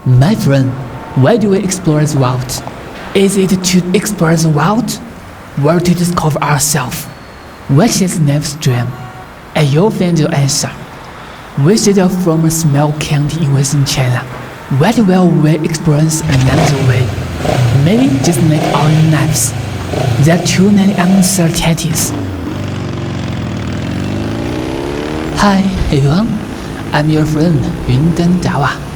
My friend, why do we explore the world? Is it to explore the world, or to discover ourselves? What is next dream? And you'll find your answer. Visit from a small county in western China. What will we experience along the way? Maybe just make our own lives. There are too many uncertainties. Hi everyone, I'm your friend Yundan Dawa.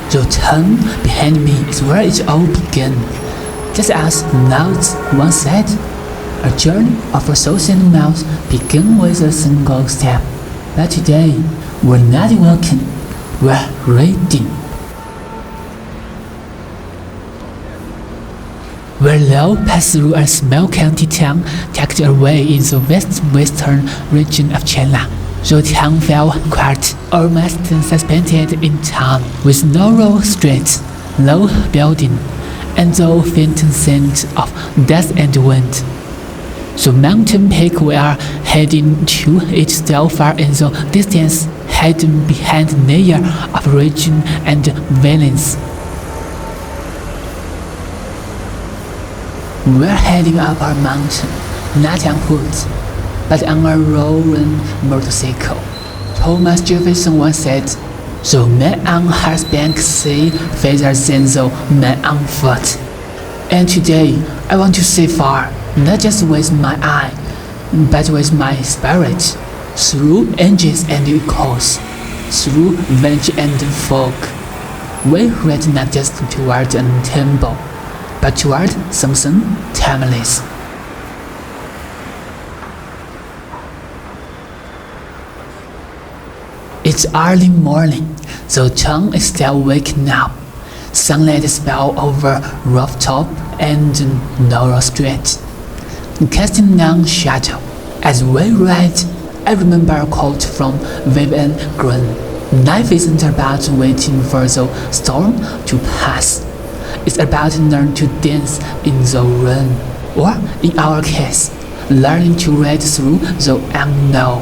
The town behind me is where it all began. Just as notes once said, a journey of 1,000 miles begins with a single step. But today, we're not walking, we're reading. We'll now pass through a small county town tucked away in the western region of China. The town fell quiet, almost suspended in time, with narrow streets, low buildings, and the faint scent of dust and wind. The mountain peak we are heading to is still far in the distance, hidden behind a layer of region and valleys. We're heading up our mountain, not on foot, but on a rolling motorcycle. Thomas Jefferson once said, "The man on horseback sees further than the man on foot." And today, I want to see far, not just with my eye, but with my spirit, through ages and echoes, through village and fog. We read not just toward a temple, but toward something timeless. It's early morning, the town is still waking up. Sunlight spills over rooftop and narrow street, casting down shadow. As we read, I remember a quote from Vivian Greene: "Life isn't about waiting for the storm to pass. It's about learning to dance in the rain, or in our case, learning to read through the unknown."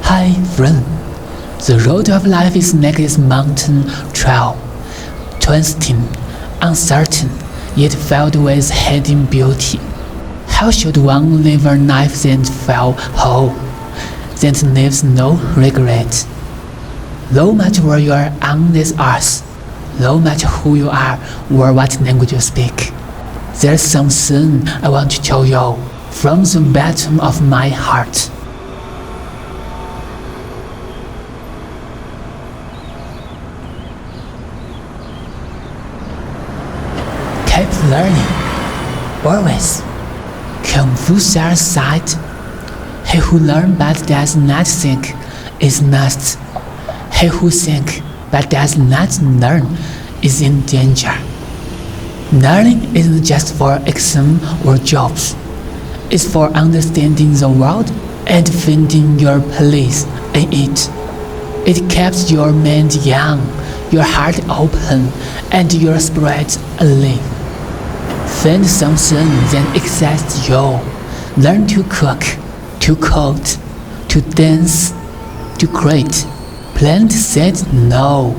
Hi friend, the road of life is like this mountain trail, twisting, uncertain, yet filled with hidden beauty. How should one live a life that feel whole, that leaves no regret? No matter where you are on this earth, no matter who you are or what language you speak, there's something I want to tell you from the bottom of my heart. Keep learning, always. Confucius said, "He who learns but does not think is lost. He who thinks but does not learn is in danger." Learning isn't just for exam or jobs. It's for understanding the world and finding your place in it. It keeps your mind young, your heart open, and your spirit alive. Find something that excites you. Learn to cook, to code, to dance, to create. Plant seeds now,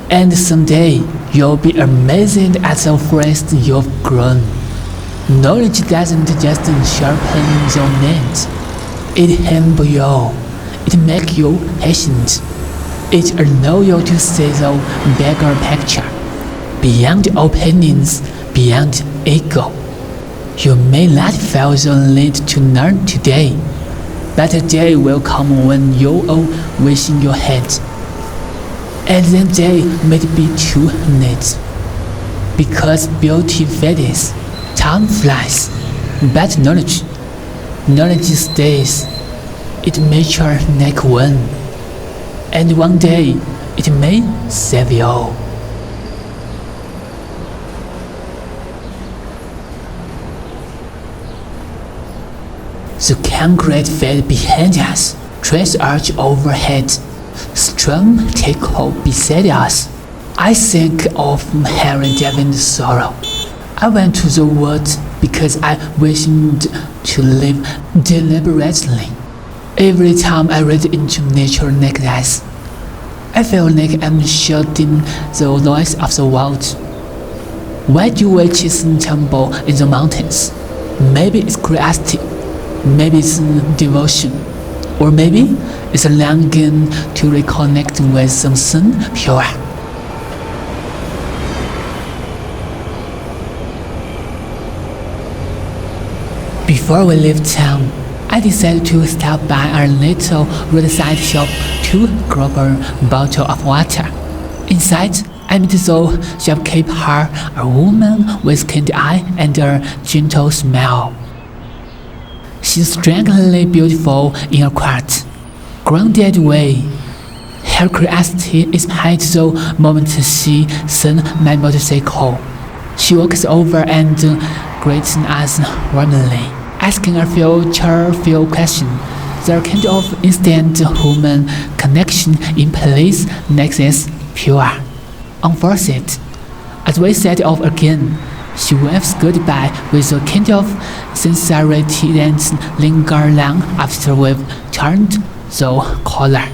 and someday you'll be amazed at the forest you've grown. Knowledge doesn't just sharpen your mind. It humbles you. It makes you patient. It allows you to see the bigger picture, beyond opinions, beyond ego. You may not feel the need to learn today, but a day will come when you are wishing your head. And that day may be too late. Because beauty fades, time flies, but knowledge stays. It matures like wind, and one day it may save you. The concrete field behind us, trees arch overhead, stream take hold beside us. I think of Henry David Thoreau. I went to the woods because I wished to live deliberately. Every time I read into nature like this, I feel like I'm shouting the noise of the world. Why do witches tumble in the mountains? Maybe it's curiosity, maybe it's devotion, or maybe it's a longing to reconnect with something pure. Before we leave town, I decided to stop by a little roadside shop to grab a bottle of water. Inside, I met the shopkeeper, a woman with kind eye and a gentle smile. She's strangely beautiful in a quiet, grounded way. Her curiosity is high the moment she sees my motorcycle. She walks over and greets us warmly, asking a few questions. The kind of instant human connection in place like this pure, unforced. As we set off again, she waves goodbye with a kind of sincerity that lingers long after we've turned the corner.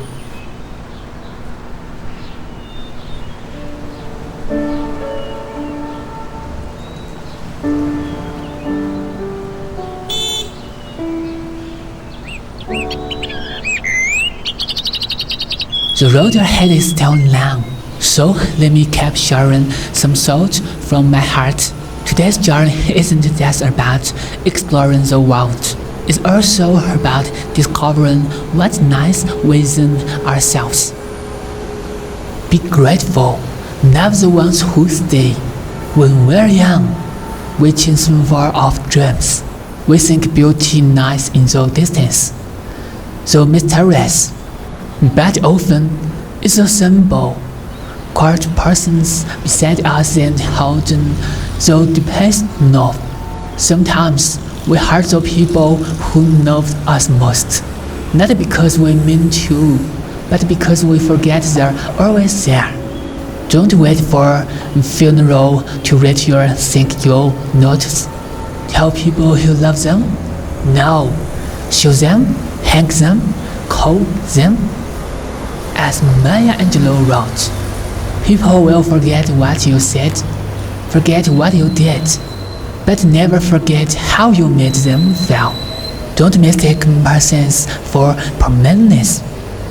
The road ahead is still long, so let me keep sharing some thoughts from my heart. Today's journey isn't just about exploring the world. It's also about discovering what's nice within ourselves. Be grateful, love the ones who stay. When we're young, we chase the world of dreams. We think beauty lies in the distance, so mysterious. But often, it's a symbol. Quiet persons beside us and holding the deepest love. Sometimes we hurt the people who loved us most, not because we mean to, but because we forget they're always there. Don't wait for a funeral to read your thank you notes. Tell people you love them. No, show them, hang them, call them. As Maya Angelou wrote, people will forget what you said, forget what you did, but never forget how you made them feel. Don't mistake persons for permanence.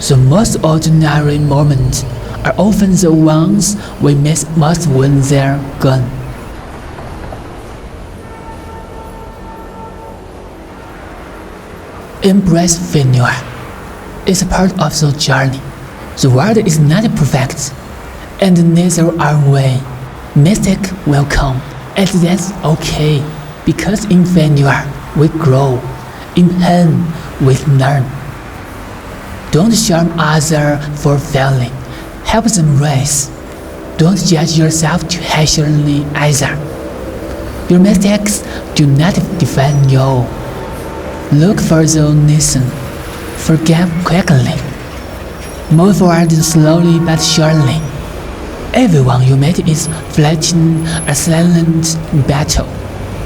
The most ordinary moments are often the ones we miss most when they're gone. Embrace failure. It's a part of the journey. The world is not perfect, and neither are we. Mistakes will come, and that's okay, because in failure we grow, in pain we learn. Don't shame others for failing, help them rise. Don't judge yourself too harshly either. Your mistakes do not define you. Look for the lesson, forgive quickly. Move forward slowly but surely. Everyone you meet is fighting a silent battle.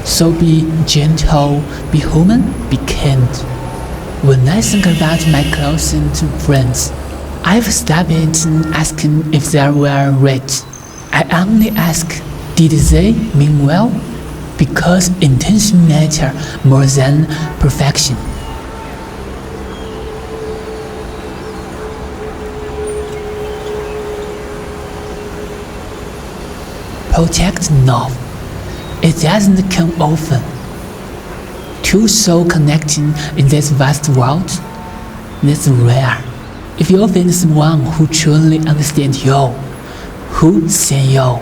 So be gentle, be human, be kind. When I think about my closest friends, I've stopped asking if they were right. I only ask, did they mean well? Because intention matters more than perfection. Protect love. It doesn't come often. Two souls connecting in this vast world, that's rare. If you find someone who truly understands you, who sees you,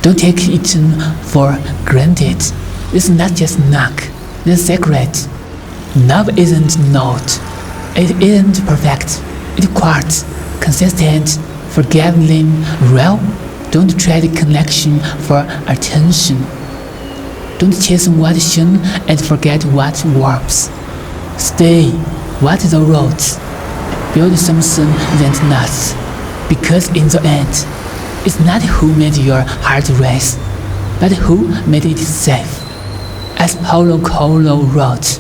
don't take it for granted. It's not just luck, it's sacred. Love isn't not. It isn't perfect. It's quiet, consistent, forgiving, real. Don't trade connection for attention. Don't chase what shines and forget what warms. Stay, what the roads. Build something that lasts. Because in the end, It's not who made your heart race, but who made it safe. As Paulo Coelho wrote,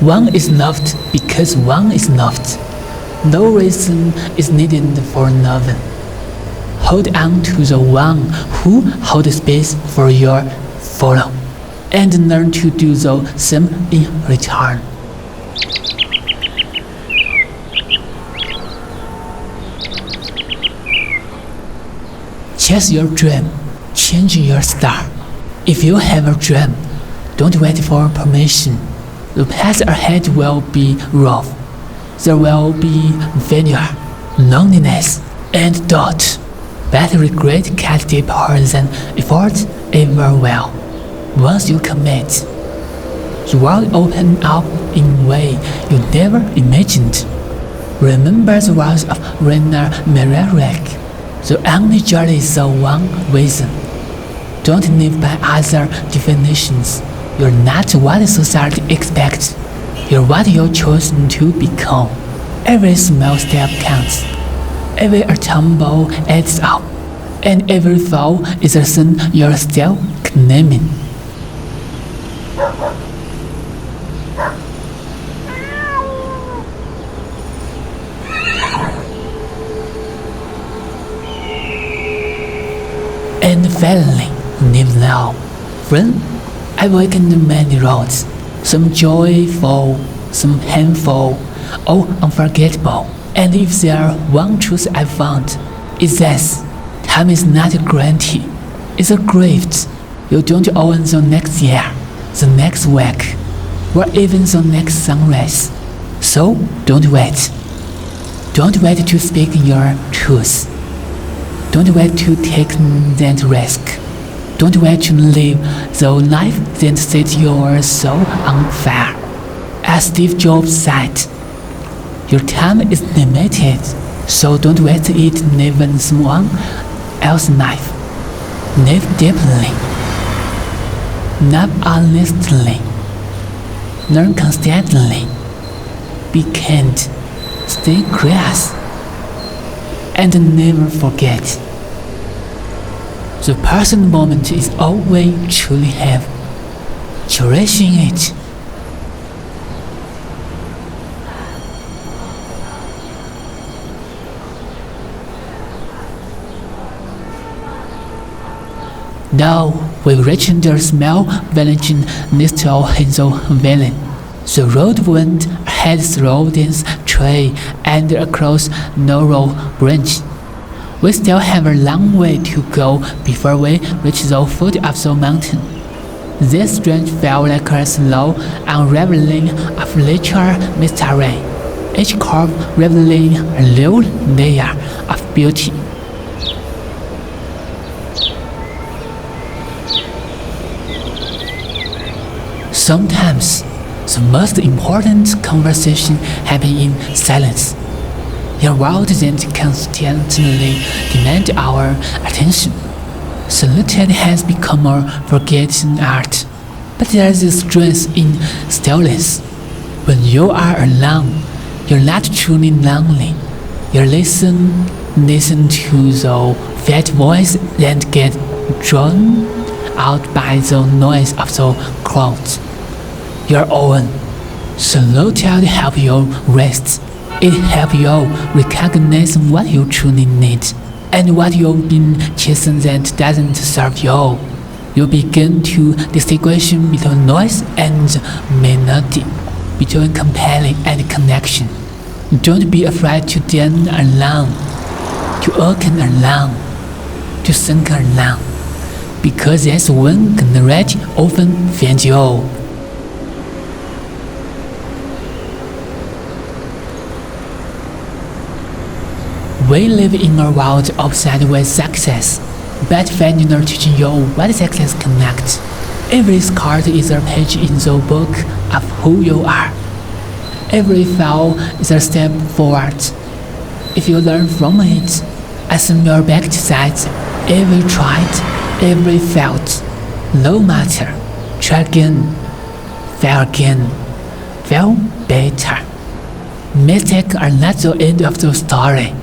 one is loved because one is loved. No reason is needed for loving. Hold on to the one who holds space for your follow, and learn to do the same in return. Chase your dream, change your star. If you have a dream, don't wait for permission. The path ahead will be rough. There will be failure, loneliness, and doubt. But regret cuts deeper than effort ever will. Once you commit, the world opens up in a way you never imagined. Remember the words of Rainer Maria Rilke. The only journey is the one reason. Don't live by other definitions. You're not what society expects. You're what you've chosen to become. Every small step counts. Every tumble adds up. And every fall is a sin you're still claiming. And finally, live now. Friend, I've awakened many roads, some joyful, some painful, all unforgettable. And if there one truth I found, it's this: time is not a guarantee, it's a gift. You don't own the next year, the next week, or even the next sunrise. So don't wait. Don't wait to speak your truth. Don't wait to take that risk. Don't wait to live the life that sets your soul on fire. As Steve Jobs said, your time is limited, so don't waste it living someone else's life. Live deeply. Love honestly. Learn constantly. Be kind. Stay curious. And never forget, the present moment is all we truly have. Cherishing it. Now we've reached the small village next to Hazel Valley. The road went ahead through dense tree and across narrow branch. We still have a long way to go before we reach the foot of the mountain. This stretch felt like a slow unraveling of nature mystery, each curve revealing a new layer of beauty. Sometimes the most important conversation happens in silence. In a world that constantly demands our attention, solitude has become a forgotten art. But there is a strength in stillness. When you are alone, you're not truly lonely. You listen to the faint voice and get drawn out by the noise of the crowd. Your own solitude helps you rest. It helps you recognize what you truly need and what you've been chasing that doesn't serve you. You begin to distinguish between noise and melody, between compelling and connection. Don't be afraid to dance alone, to awaken alone, to think alone, because that's when clarity often finds you. We live in a world obsessed with success, but failure teaching you what success connects. Every card is a page in the book of who you are. Every fall is a step forward. If you learn from it, assume your backside, every tried, every failed. No matter, try again, fail better. Mistakes are not the end of the story.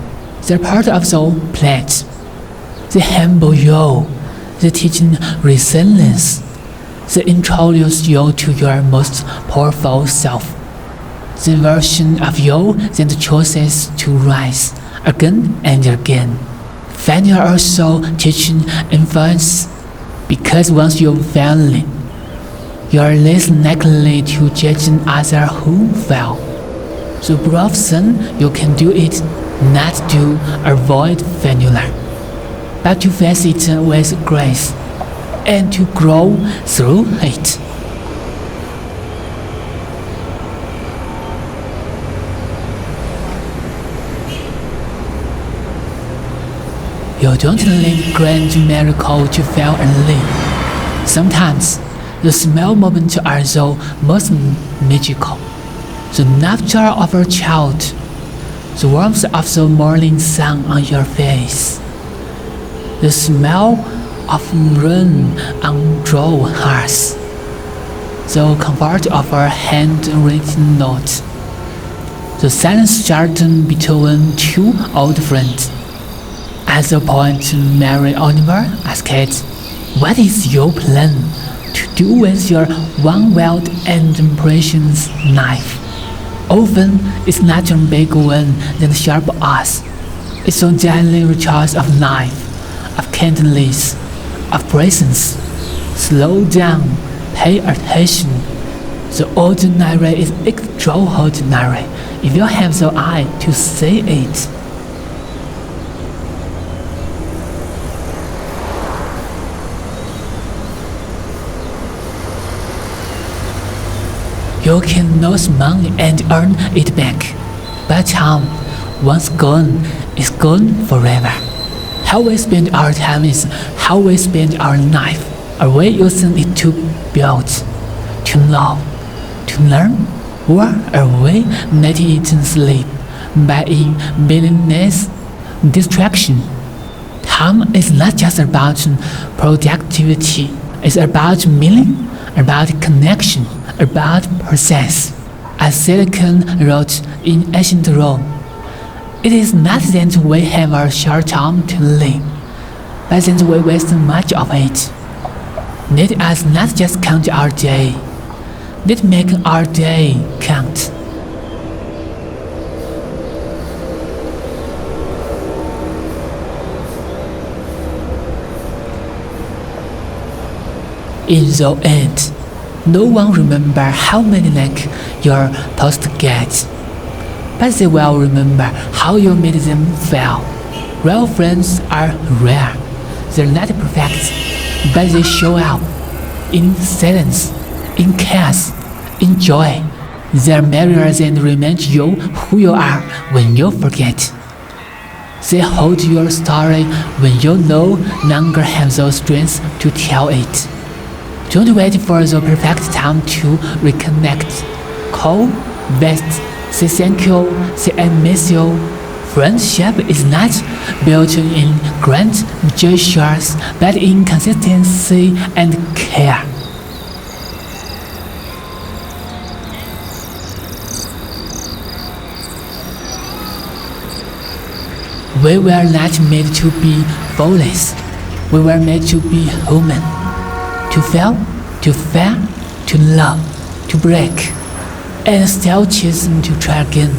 They're part of the plot. They humble you. They teach resilience. They introduce you to your most powerful self. The version of you that chooses to rise again and again. Failure also teaching influence, because once you fail, you are less likely to judge others who fail. The brave thing you can do it not to avoid failure, but to face it with grace and to grow through it. You don't need grand miracle to fail and live. Sometimes, the small moments are the most magical. The laughter of a child, the warmth of the morning sun on your face, the smell of rain on dry hearts, the comfort of a handwritten note, the silence garden between two old friends. At the point Mary Oliver asked, "What is your plan to do with your one wild and precious life?" Often, it's not a big one that sharp us. It's a daily recharge of life, of kindness, of presence. Slow down, pay attention. The ordinary is extraordinary if you have the eye to see it. You can lose money and earn it back, but time, once gone, is gone forever. How we spend our time is how we spend our life. Are we using it to build, to love, to learn, or are we letting it sleep by meaningless distraction? Time is not just about productivity, it's about meaning, about connection, about process. As Seneca wrote in ancient Rome, it is not that we have a short time to live, but that we waste much of it. Let us not just count our day, let make our day count. In the end, no one remember how many likes your post gets, but they will remember how you made them feel. Real friends are rare. They're not perfect, but they show up in silence, in chaos, in joy. They're mirrors and remind you who you are when you forget. They hold your story when you no longer have the strength to tell it. Don't wait for the perfect time to reconnect. Call, visit, say thank you, say I miss you. Friendship is not built in grand gestures, but in consistency and care. We were not made to be flawless. We were made to be human. To fail, to fail, to love, to break, and still choosing to try again.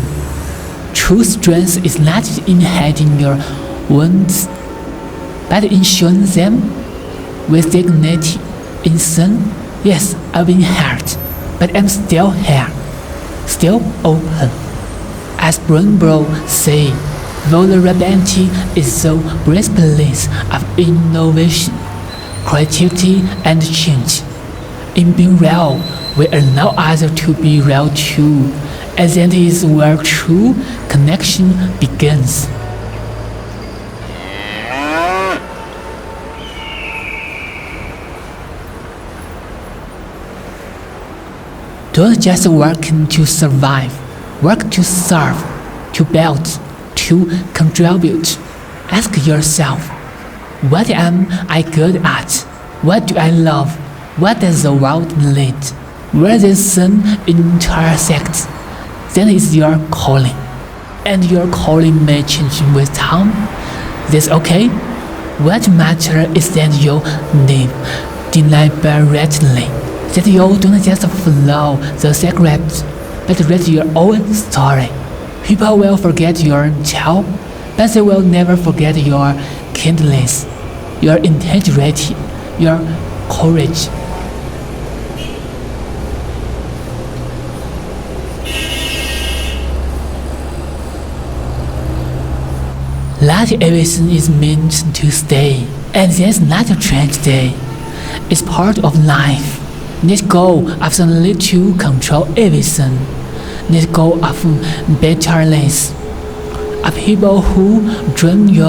True strength is not in hiding your wounds, but in showing them with dignity. In saying, yes, I've been hurt, but I'm still here, still open. As Brunbro say, vulnerability is the birthplace of innovation, creativity, and change. In being real, we allow others to be real too, and that is where true connection begins. Don't just work to survive, work to serve, to build, to contribute. Ask yourself, what am I good at? What do I love? What does the world need? Where this sun intersects, that is your calling. And your calling may change with time. That's okay. What matters is that you live deliberately, that you don't just follow the script, but read your own story. People will forget your tale, but they will never forget your kindness, your integrity, your courage. Not everything is meant to stay, and that's not a tragedy. It's part of life. Let go of the need to control everything. Let go of bitterness, of people who drain you,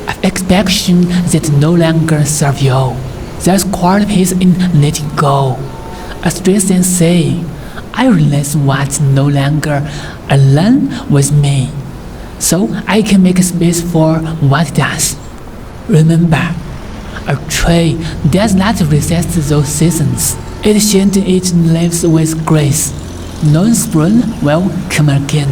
of expectations that no longer serve you. There's quite peace in letting go. A stress and say, I realize what's no longer align with me, so I can make space for what does. Remember, a tree does not resist those seasons. It shades its leaves with grace. No spring will come again.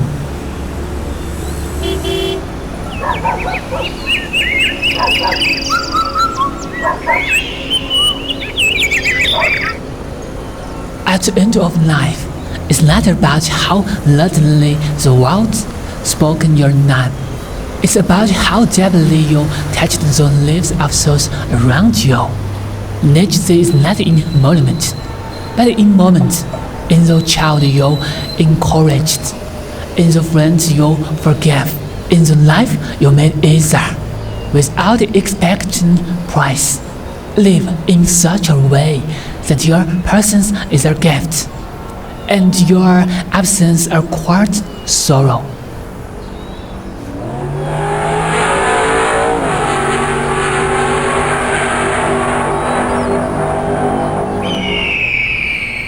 At the end of life, it's not about how loudly the world spoken your name. It's about how deeply you touched the lives of those around you. Nature is not in moment, but in moment, in the child you encouraged, in the friends you forgave, in the life you made easier, without expecting praise. Live in such a way that your presence is a gift, and your absence a quiet sorrow.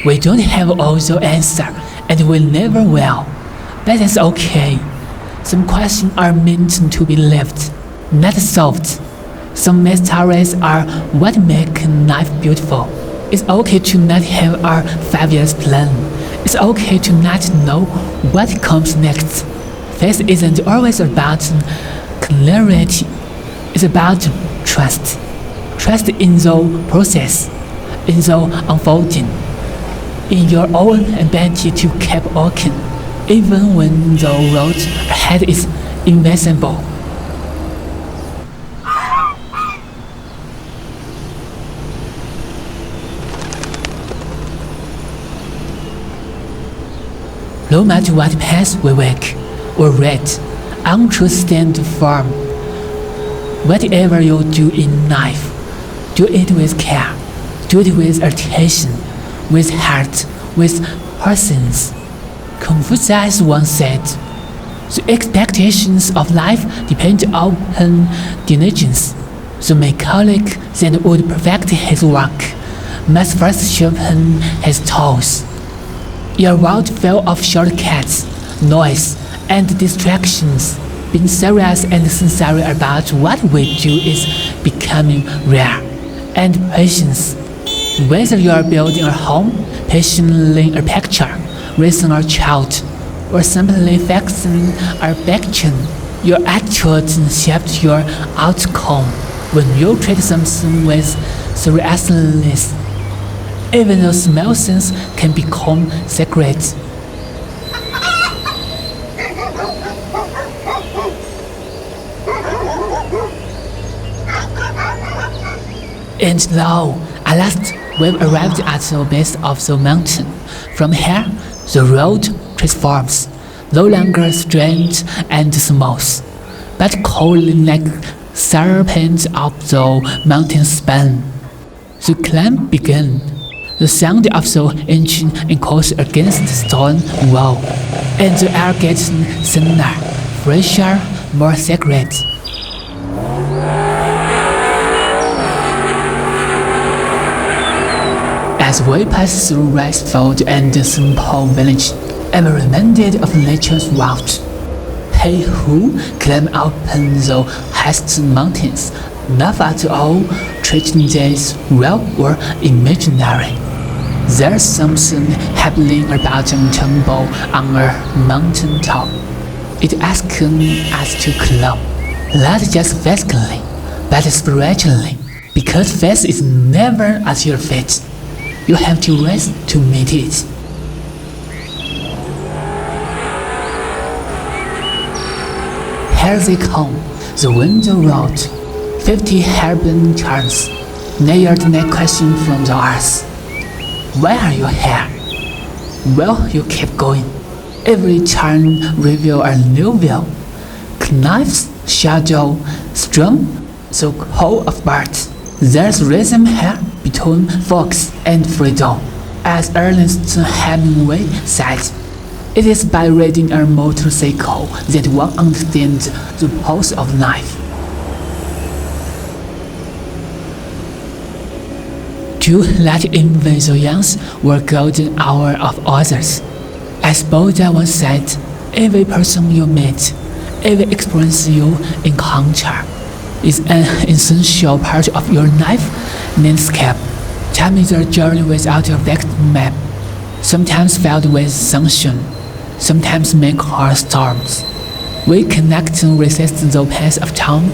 We don't have all the answer, and we never will. But that's okay. Some questions are meant to be left, not solved. Some mysteries are what make life beautiful. It's okay to not have a 5-year plan. It's okay to not know what comes next. Faith isn't always about clarity. It's about trust. Trust in the process, in the unfolding, in your own ability to keep walking, even when the road ahead is invisible. No matter what path we walk or read, untruth stand firm. Whatever you do in life, do it with care, do it with attention, with heart, with persons. Confucius once said, the expectations of life depend upon diligence. The mechanic that would perfect his work must first sharpen his tools. Your world full of shortcuts, noise, and distractions. Being serious and sincere about what we do is becoming rare. And patience. Whether you are building a home, patiently a picture, raising a child, or simply fixing a picture, your attitude shapes your outcome. When you treat something with seriousness, even the small things can become sacred. And now, at last, we've arrived at the base of the mountain. From here, the road transforms, no longer straight and smooth, but coiling like serpents up the mountain span. The climb began. The sound of the engine echoes against the stone wall, and the air gets thinner, fresher, more sacred. As we pass through rice field and simple village, I'm reminded of nature's route. He who climb up the highest mountains, not at all treating this real or imaginary. There's something happening about a temple on a mountain top. It asks us to climb, not just physically, but spiritually, because faith is never at your feet. You have to rise to meet it. Here they come, the window rolled, 50 hairpin turns, near the next question from the earth. Why are you here? Well, you keep going. Every turn reveals a new view. Knives, shadow, strum, the whole of birds. There's rhythm here between fox and freedom. As Ernest Hemingway said, it is by riding a motorcycle that one understands the pulse of life. Do let envy the young or golden hour of others. As Buddha once said, every person you meet, every experience you encounter, is an essential part of your life landscape. Time is a journey without a vector map, sometimes filled with sunshine, sometimes make hard storms. We cannot resist the pace of time,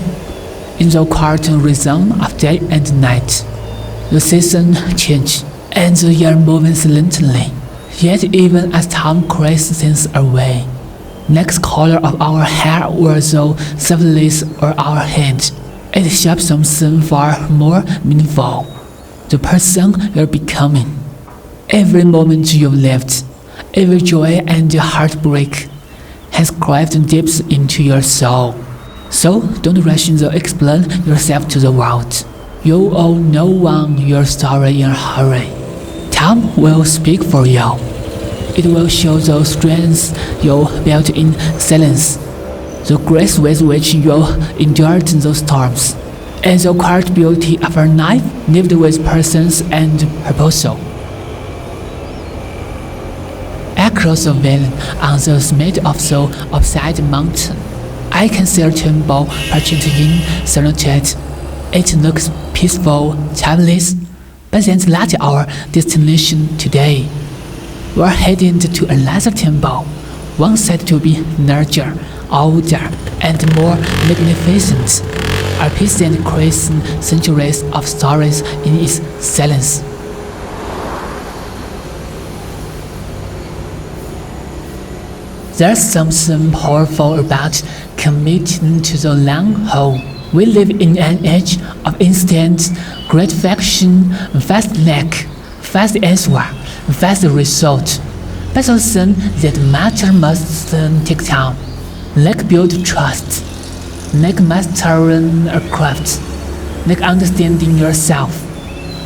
in the quiet rhythm of day and night. The seasons change, and the year moves silently. Yet even as time carries things away, next color of our hair or the surface or our hand, it shapes something far more meaningful. The person you're becoming. Every moment you've lived, every joy and heartbreak has carved deep into your soul. So don't rush to explain yourself to the world. You owe no one your story in a hurry. Time will speak for you. It will show the strengths you built in silence, the grace with which you endured those storms, and the quiet beauty of a life lived with persons and purpose. Across the valley on the summit of the opposite mountain, I can see a temple perched in solitude. It looks peaceful, timeless, but that's not our destination today. We're heading to another temple, one said to be larger, older, and more magnificent. A peasant creates centuries of stories in its silence. There's something powerful about committing to the long haul. We live in an age of instant gratification, fast like, fast answer, fast result. But the thing that matters must take time, like build trust, like mastering a craft, like understanding yourself.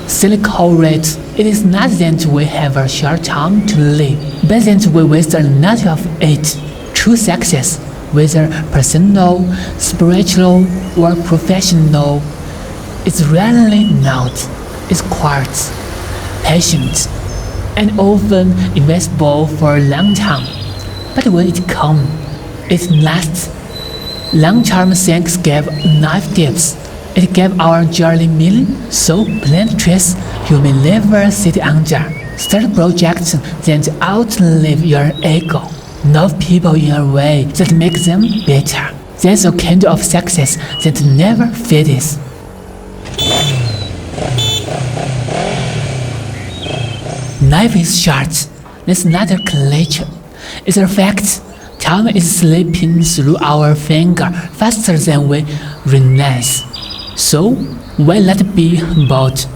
Cynical rate, it is not that we have a short time to live, but that we waste a lot of it. True success, whether personal, spiritual, or professional, is rarely not. It's quiet, patient, and often invisible for a long time. But when it comes, it lasts. Long-term things give life depth. It gave our journey meaning, so plant trees you may never sit under. Start projects that outlive your ego. Love people in a way that makes them better. That's a kind of success that never fades. Life is short. That's not a cliche. It's a fact. Time is slipping through our finger faster than we realize. So, why not be bold?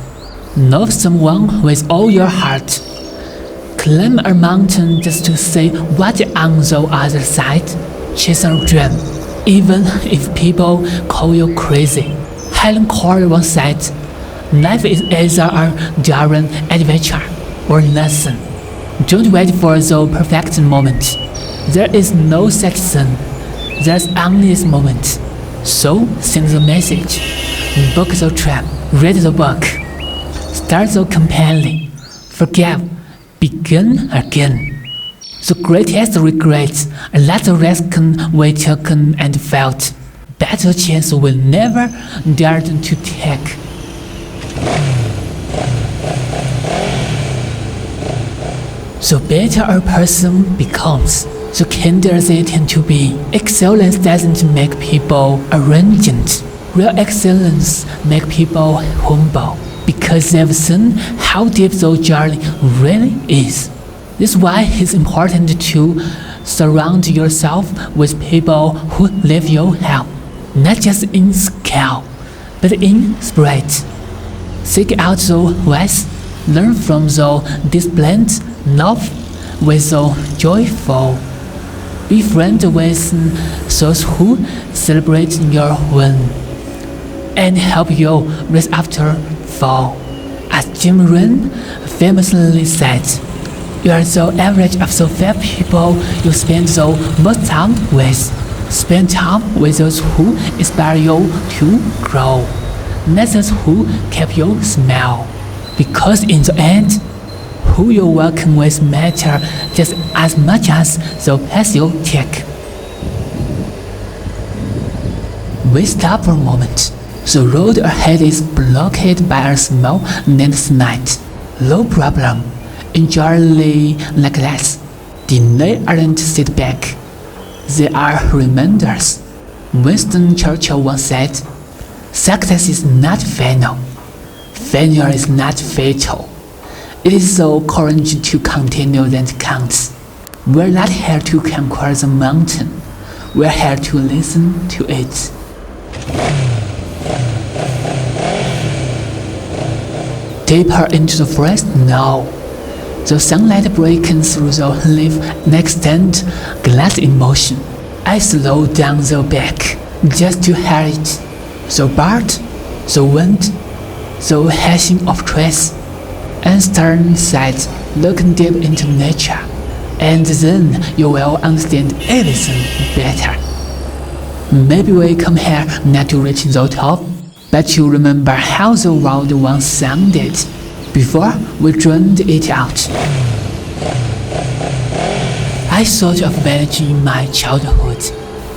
Love someone with all your heart. Climb a mountain just to see what's on the other side. Chase a dream, even if people call you crazy. Helen Keller once said, life is either a daring adventure or nothing. Don't wait for the perfect moment. There is no such thing. There's only this moment. So, send the message. Book the trip. Read the book. Start the campaign. Forgive. Begin again. The greatest regrets are not the risk we took and felt, but the chance we never dared to take. The better a person becomes, the kinder they tend to be. Excellence doesn't make people arrogant. Real excellence makes people humble because they've seen how deep the journey really is. This is why it's important to surround yourself with people who lift you up, not just in scale, but in spirit. Seek out the wise, learn from the disciplined, love with the joyful. Be friends with those who celebrate your win and help you rise after fall. As Jim Rohn famously said, you are the average of the 5 people you spend the most time with. Spend time with those who inspire you to grow, not those who keep you smile. Because in the end, who you working with matter just as much as the path you take. We stop for a moment. The road ahead is blocked by a small landslide. No problem. Enjoy like that. Delay aren't setback. They are reminders. Winston Churchill once said, "Success is not final. Failure is not fatal. It is the courage to continue that counts. We're not here to conquer the mountain. We're here to listen to it." Deeper into the forest now. The sunlight breaking through the leaf next stand glass in motion. I slow down the back just to hear it. The bird, the wind, the hashing of trees, and stern sight looking deep into nature. And then you will understand everything better. Maybe we come here not to reach the top, but to remember how the world once sounded before we drowned it out. I thought of village in my childhood.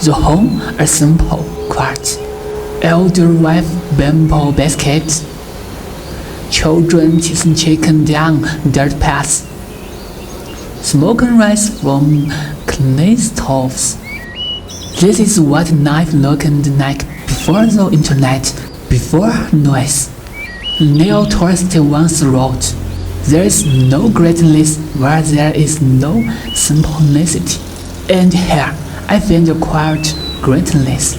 The home a simple, quiet, elder wife bamboo basket, children chasing chicken down dirt paths, smoke and rice from clay stoves. This is what life looked like before the internet, before noise. Leo Tolstoy once wrote, "There is no greatness where there is no simplicity." And here I find a quiet greatness.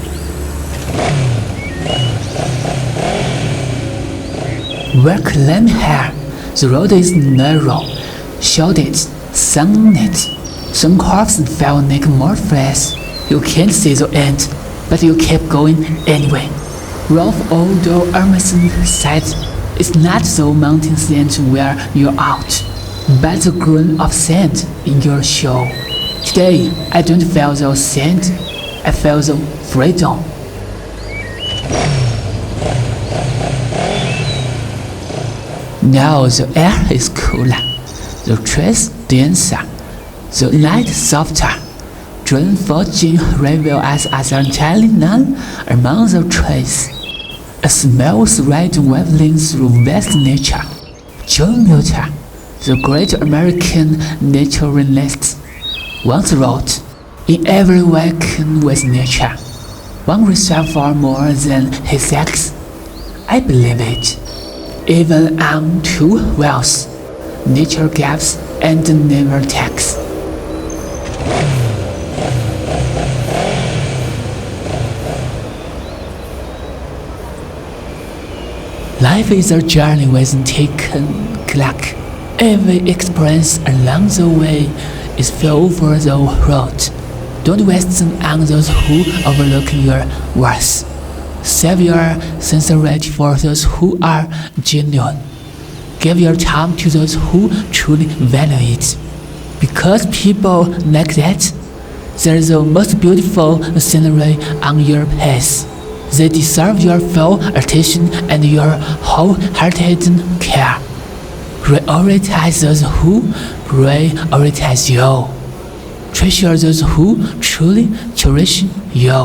We're climbing here. The road is narrow, shaded, sunlit. Some curves feel like more fresh. You can't see the end, but you keep going anyway. Ralph Waldo Emerson said, "It's not the mountain sand where you're out, but the grain of sand in your shoe." Today, I don't feel the sand, I feel the freedom. Now the air is cooler, the trees denser, the light softer. Dream fortune reveal us as entirely none among the trees. A small thread waveling through vast nature. John Milton, the great American naturalist, once wrote, "In every waking with nature, one receives far more than he seeks." I believe it. Even unto wealth, nature gives and never takes. Life is a journey with a ticking clock. Every experience along the way is fuel for the road. Don't waste them on those who overlook your worth. Save your sincerity for those who are genuine. Give your time to those who truly value it. Because people like that, they're the most beautiful scenery on your path. They deserve your full attention and your wholehearted care. Prioritize those who prioritize you. Treasure those who truly cherish you.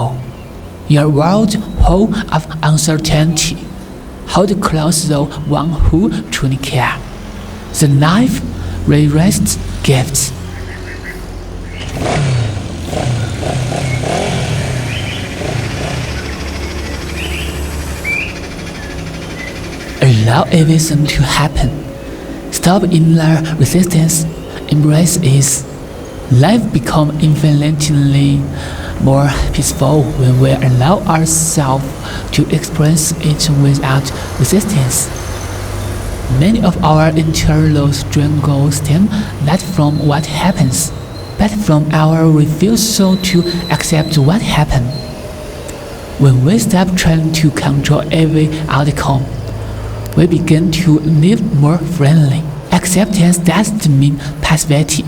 Your world full of uncertainty. Hold close the one who truly cares. The life rarest gift. allow everything to happen. Stop inner resistance, embrace ease. Life becomes infinitely more peaceful when we allow ourselves to experience it without resistance. Many of our internal struggles stem not from what happens, but from our refusal to accept what happened. When we stop trying to control every outcome, we begin to live more friendly. Acceptance doesn't mean passivity.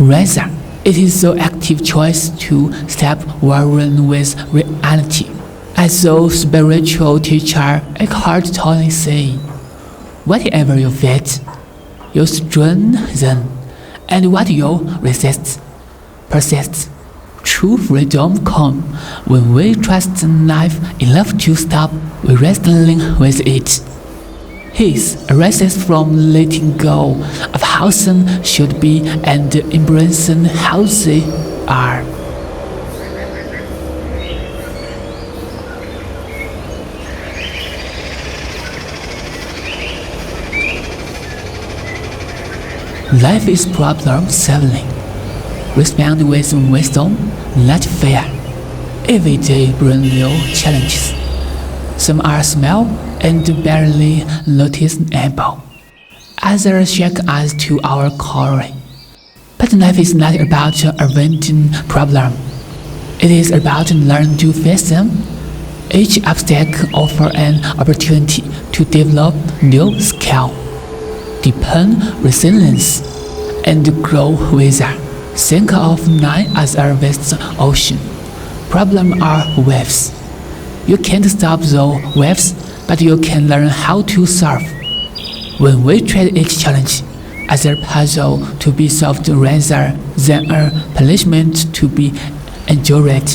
Rather, it is the active choice to stop warring with reality. As the spiritual teacher Eckhart Tolle said, whatever you fit, you strengthen, and what you resist, persists. True freedom comes when we trust life enough to stop wrestling with it. His arises from letting go of how things should be and embracing how they are. Life is problem solving. Respond with wisdom, not fear. Every day brings new challenges. Some are small and barely noticeable. Others shake us to our core. But life is not about avoiding problems. It is about learning to face them. Each obstacle offers an opportunity to develop new skills, deepen resilience, and grow wiser. Think of life as a vast ocean. Problems are waves. You can't stop the waves, but you can learn how to surf. When we treat each challenge as a puzzle to be solved rather than a punishment to be endured,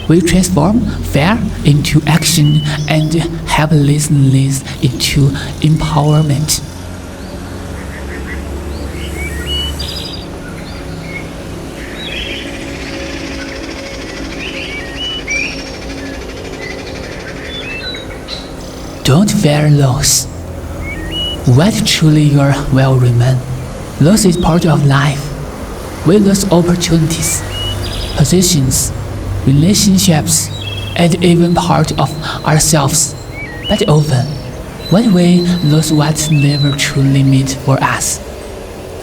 we transform fear into action and helplessness into empowerment. Don't fear loss. What truly your will remain. Loss is part of life. We lose opportunities, positions, relationships, and even part of ourselves. But often, when we lose what never truly meant for us,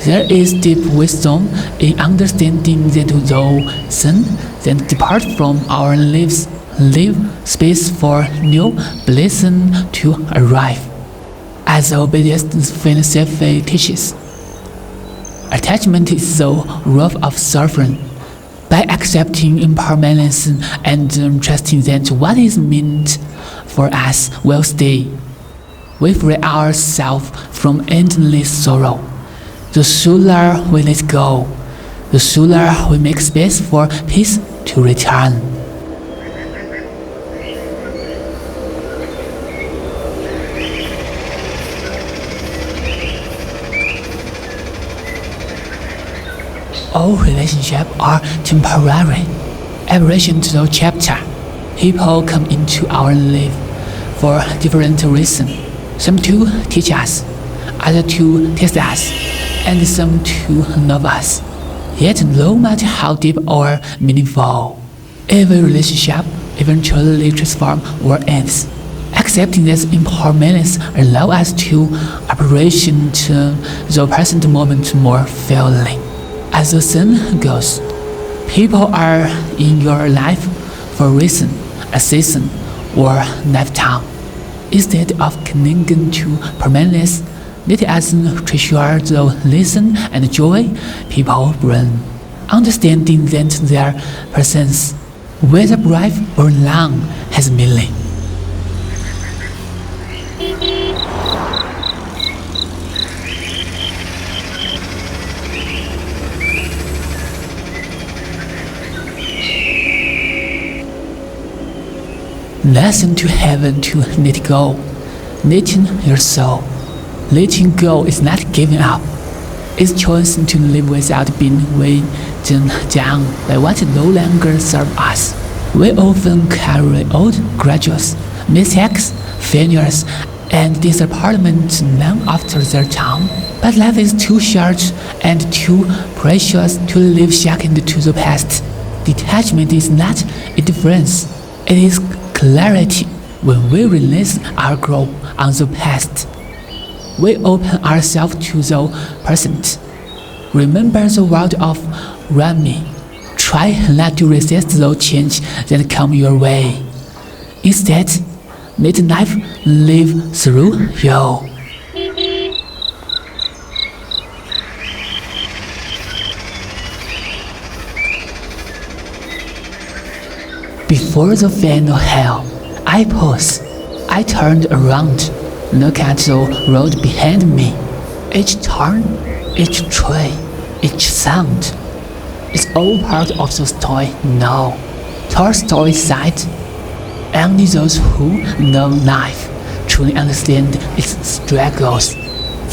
there is deep wisdom in understanding that those things that depart from our lives leave space for new blessings to arrive. As the Buddhist philosophy teaches, attachment is the root of suffering. By accepting impermanence and trusting that what is meant for us will stay, we free ourselves from endless sorrow. The sooner we let go, the sooner we make space for peace to return. All relationships are temporary. Aberration to the chapter. People come into our life for different reasons. Some to teach us, others to test us, and some to love us. Yet no matter how deep or meaningful, every relationship eventually transforms or ends. Accepting this impermanence allows us to appreciate the present moment more fully. As the saying goes, people are in your life for a reason, a season, or lifetime. Instead of clinging to permanence, let us treasure the lesson and joy people bring, understanding that their presence, whether brief or long, has meaning. Listen to heaven to let go, letting your soul. Letting go is not giving up. It's choosing to live without being weighed down by what no longer serves us. We often carry old grudges, mistakes, failures, and disappointment long after their time. But life is too short and too precious to live shaken to the past. Detachment is not indifference, it is clarity. When we release our grip on the past, we open ourselves to the present. Remember the word of Rumi. Try not to resist the change that come your way. Instead, let life live through you. Before the final hell, I paused. I turned around, looked at the road behind me. Each turn, each tree, each sound. It's all part of the story now. Tolstoy said, only those who know life truly understand its struggles.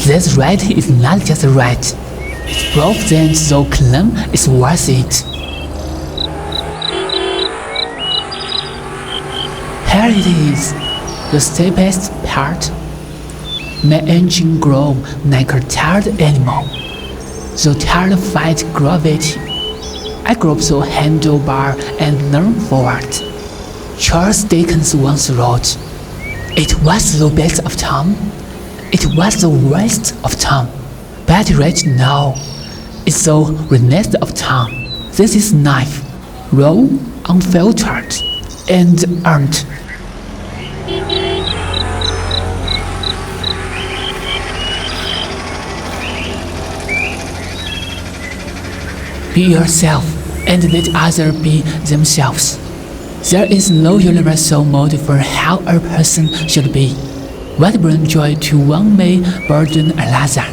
This right is not just a right. It's proof that the claim is worth it. Here it is, the steepest part. My engine groaned like a tired animal. The tired fight gravity. I grabbed the handlebar and leaned forward. Charles Dickens once wrote, "It was the best of time, it was the worst of time, but right now, it's the rest of time. This is life, raw, unfiltered, and earned." Be yourself and let others be themselves. There is no universal mode for how a person should be. What brings joy to one may burden another.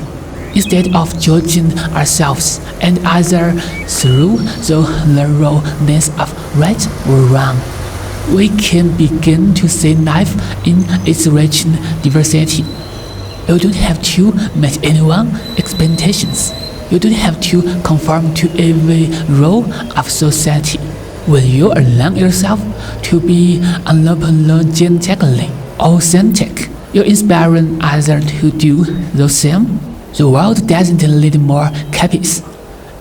Instead of judging ourselves and others through the narrow lens of right or wrong, we can begin to see life in its rich diversity. You don't have to meet anyone's expectations. You don't have to conform to every role of society. When you allow yourself to be unapologetically authentic, you inspire others to do the same. The world doesn't need more copies,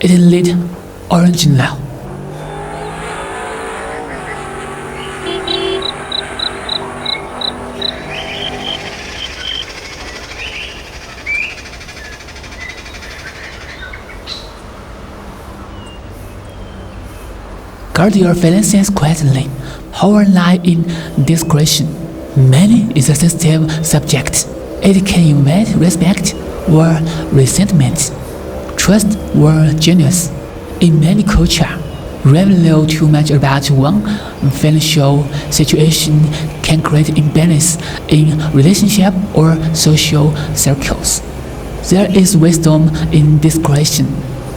it needs original. Guard your feelings quietly. Power lies in discretion. Money is a sensitive subject. It can invite respect or resentment, trust or genius. In many cultures, revealing too much about one financial situation can create imbalance in relationship or social circles. There is wisdom in discretion.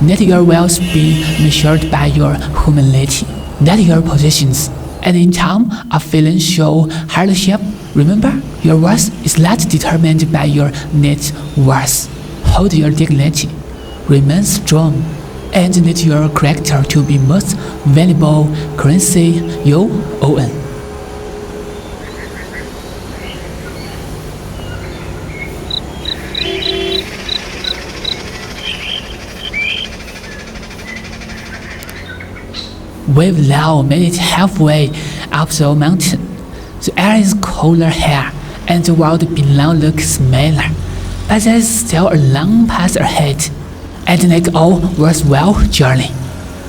Let your wealth be measured by your humility, not your possessions. And in time of financial hardship, remember, your worth is not determined by your net worth. Hold your dignity, remain strong, and let your character to be most valuable currency you own. We've now made it halfway up the mountain. The air is cooler here, and the world below looks smaller. But there's still a long path ahead, and like all worthwhile journey,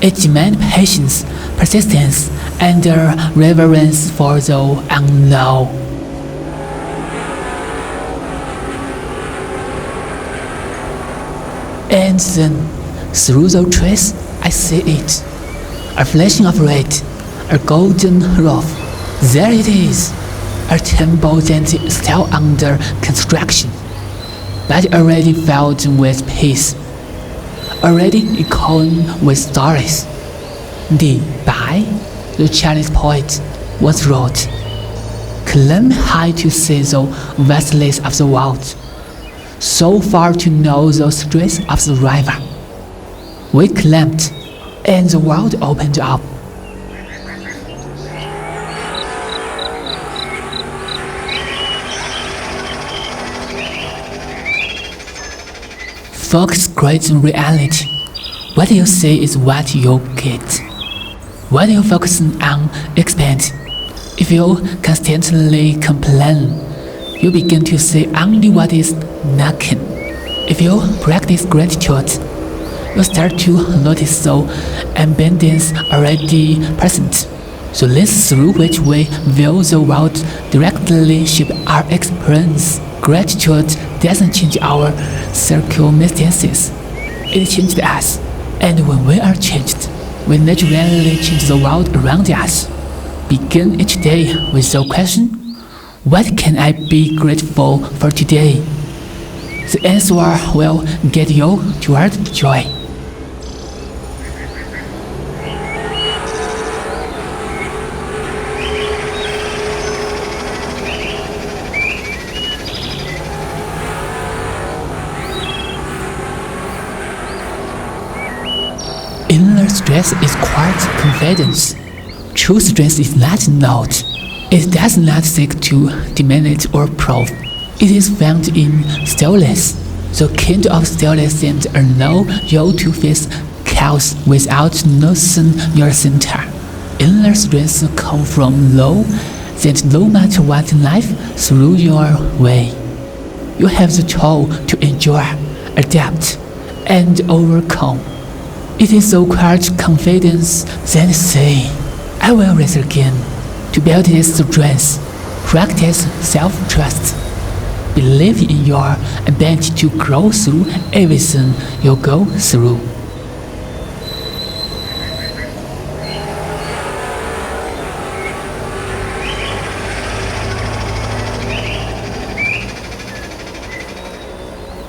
it demands patience, persistence, and reverence for the unknown. And then, through the trees, I see it. A flashing of red, a golden roof. There it is, a temple that is still under construction, but already filled with peace, already echoing with stories. Li Bai, the Chinese poet, once wrote, "Climb high to see the vastness of the world, so far to know the streets of the river." We climbed, and the world opened up. Focus creates reality. What you see is what you get. When you focus on expand, if you constantly complain, you begin to see only what is lacking. If you practice gratitude, you start to notice the abundance already present. So this through which we view the world directly shape our experience. Gratitude doesn't change our circumstances, it changed us. And when we are changed, we naturally change the world around us. Begin each day with the question, what can I be grateful for today? The answer will get you toward joy. Inner strength is quiet confidence. True strength is not. It does not seek to dominate or prove. It is found in stillness. The kind of stillness that allows you to face chaos without losing your center. Inner strength comes from love that no matter what life throws your way, you have the tool to endure, adapt, and overcome. It is so quiet confidence that say, I will rise again. To build this strength, practice self-trust. Believe in your ability to grow through everything you go through.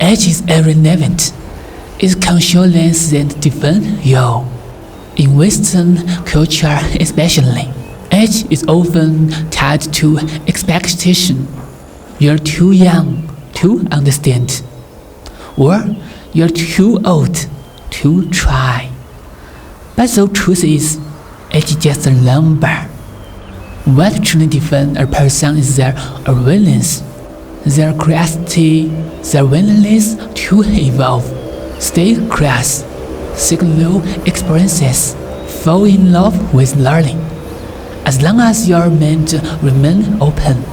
Age is irrelevant. It's consciousness that defines you. In Western culture especially, age is often tied to expectation. You're too young to understand, or you're too old to try. But the truth is, age is just a number. What truly defines a person is their awareness, their curiosity, their willingness to evolve, stay curious, seek new experiences, fall in love with learning. As long as your mind remains open,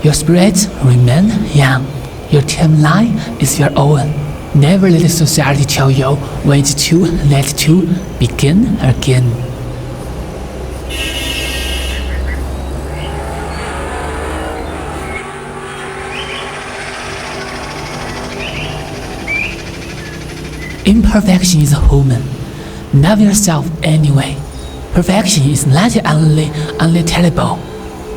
your spirit remains young, your timeline is your own. Never let society tell you when it's too late to begin again. Imperfection is human. Love yourself anyway. Perfection is not only unattainable,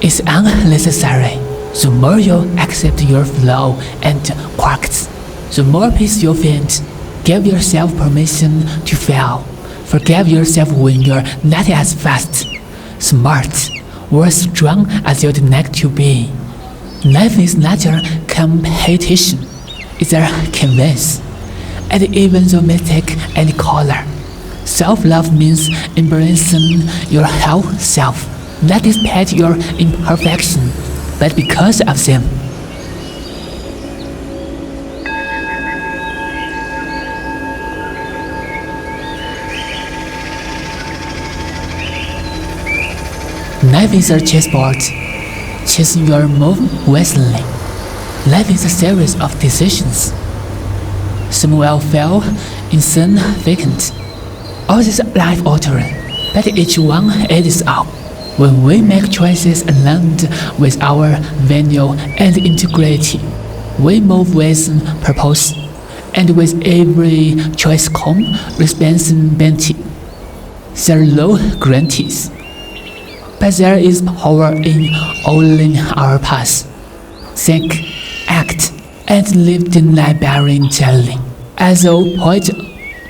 it's unnecessary. The more you accept your flaws and quirks, the more peace you find. Give yourself permission to fail. Forgive yourself when you're not as fast, smart, or strong as you'd like to be. Life is not a competition, it's a canvas. And even the mistake and color. Self-love means embracing your whole self, not despite your imperfection, but because of them. Life is a chessboard. Choose your move wisely. Life is a series of decisions. Some will fail, insignificant. All is life-altering, but each one adds up. When we make choices aligned with our value and integrity, we move with purpose, and with every choice comes responsibility. There are no guarantees, but there is power in owning our path. Think, act, and live the life bearing telling. As the poet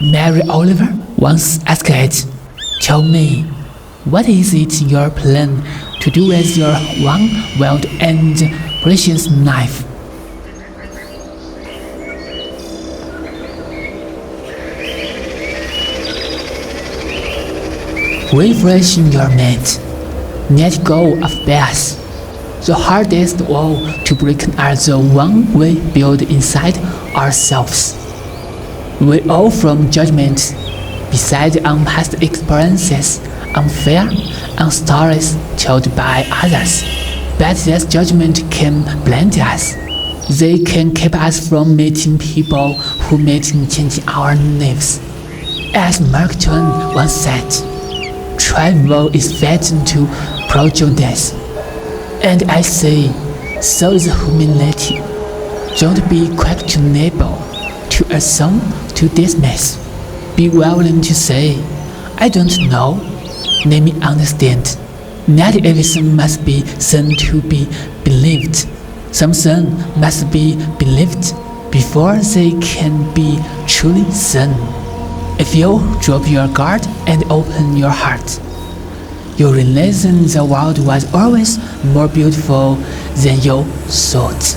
Mary Oliver once asked, tell me, what is it your plan to do with your one wild and precious life? Refreshing your mind. Let go of bias. The hardest wall to break are the one we build inside ourselves. We all from judgment, decide on past experiences, on fear, on stories told by others. But this judgment can blind us. They can keep us from meeting people who may change our lives. As Mark Twain once said, travel is fitting to prejudice. And I say, so is humility. Don't be questionable, to assume, to dismiss. Be willing to say, I don't know. Let me understand. Not everything must be seen to be believed. Something must be believed before they can be truly seen. If you drop your guard and open your heart, you realize the world was always more beautiful than you thought.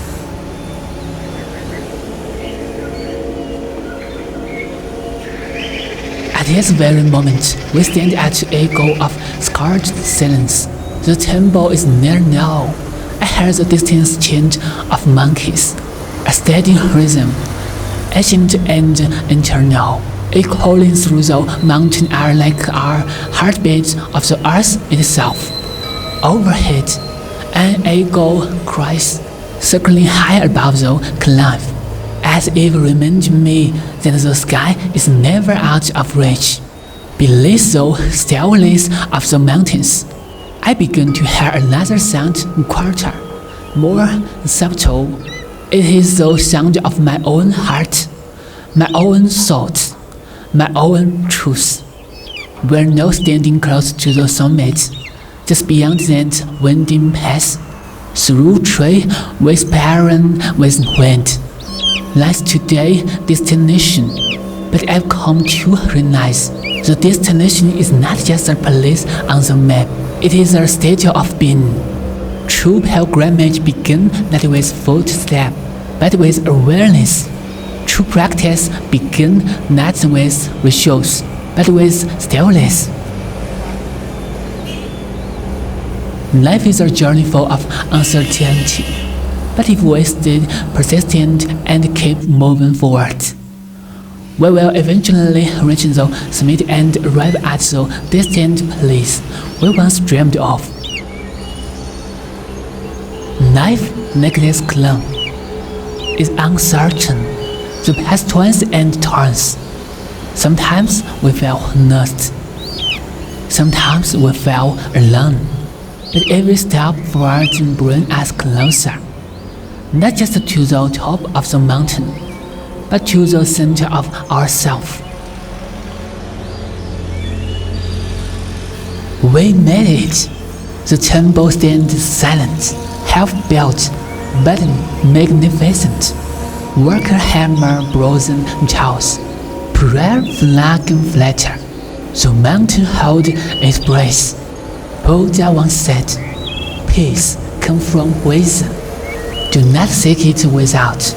At this very moment, we stand at a goal of scarred silence. The temple is near now. I hear the distant chant of monkeys, a steady rhythm, ancient and eternal, echoing through the mountain air like our heartbeat of the earth itself. Overhead, an eagle cries, circling high above the cliff, as if reminding me that the sky is never out of reach. Beneath the stillness of the mountains, I begin to hear another sound quieter, more subtle. It is the sound of my own heart, my own thoughts, my own truth. We're now standing close to the summit, just beyond that winding path, through tree whispering with wind. Lies today destination, but I've come to realize the destination is not just a place on the map, it is a state of being. True pilgrimage begins not with footsteps, but with awareness. True practice begins not with rituals, but with stillness. Life is a journey full of uncertainty, but if we stay persistent and keep moving forward, we will eventually reach the summit and arrive at the distant place we once dreamed of. Life, like this clown, is uncertain. The path twists and turns. Sometimes we feel lost. Sometimes we feel alone. But every step forward brings us closer, not just to the top of the mountain, but to the center of ourselves. We made it. The temple stands silent, half-built, but magnificent. Worker hammer, brazen Charles, prayer flag and flatter. The mountain holds its breath. Buddha once said, peace comes from within. Do not seek it without.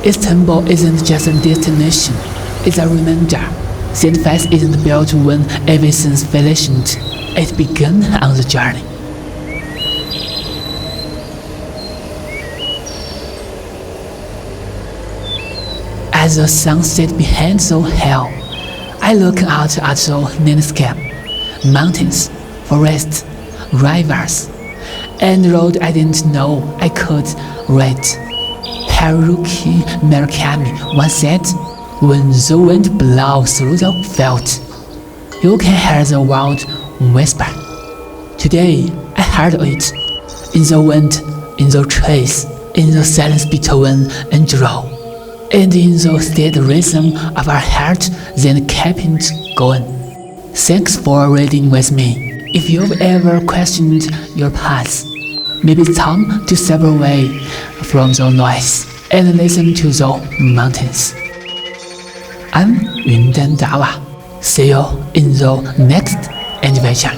Its temple isn't just a destination, it's a reminder. That faith isn't built when everything's finished. It began on the journey. As the sun sets behind the hill, I look out at the landscape, mountains, forests, rivers, and road I didn't know I could read. Haruki Murakami once said, when the wind blows through the field, you can hear the world whisper. Today, I heard it, in the wind, in the trees, in the silence between and row, and in the steady rhythm of our heart that kept it going. Thanks for reading with me. If you've ever questioned your path, maybe it's time to step away from the noise and listen to the mountains. I'm Yundan Dawa. See you in the next adventure.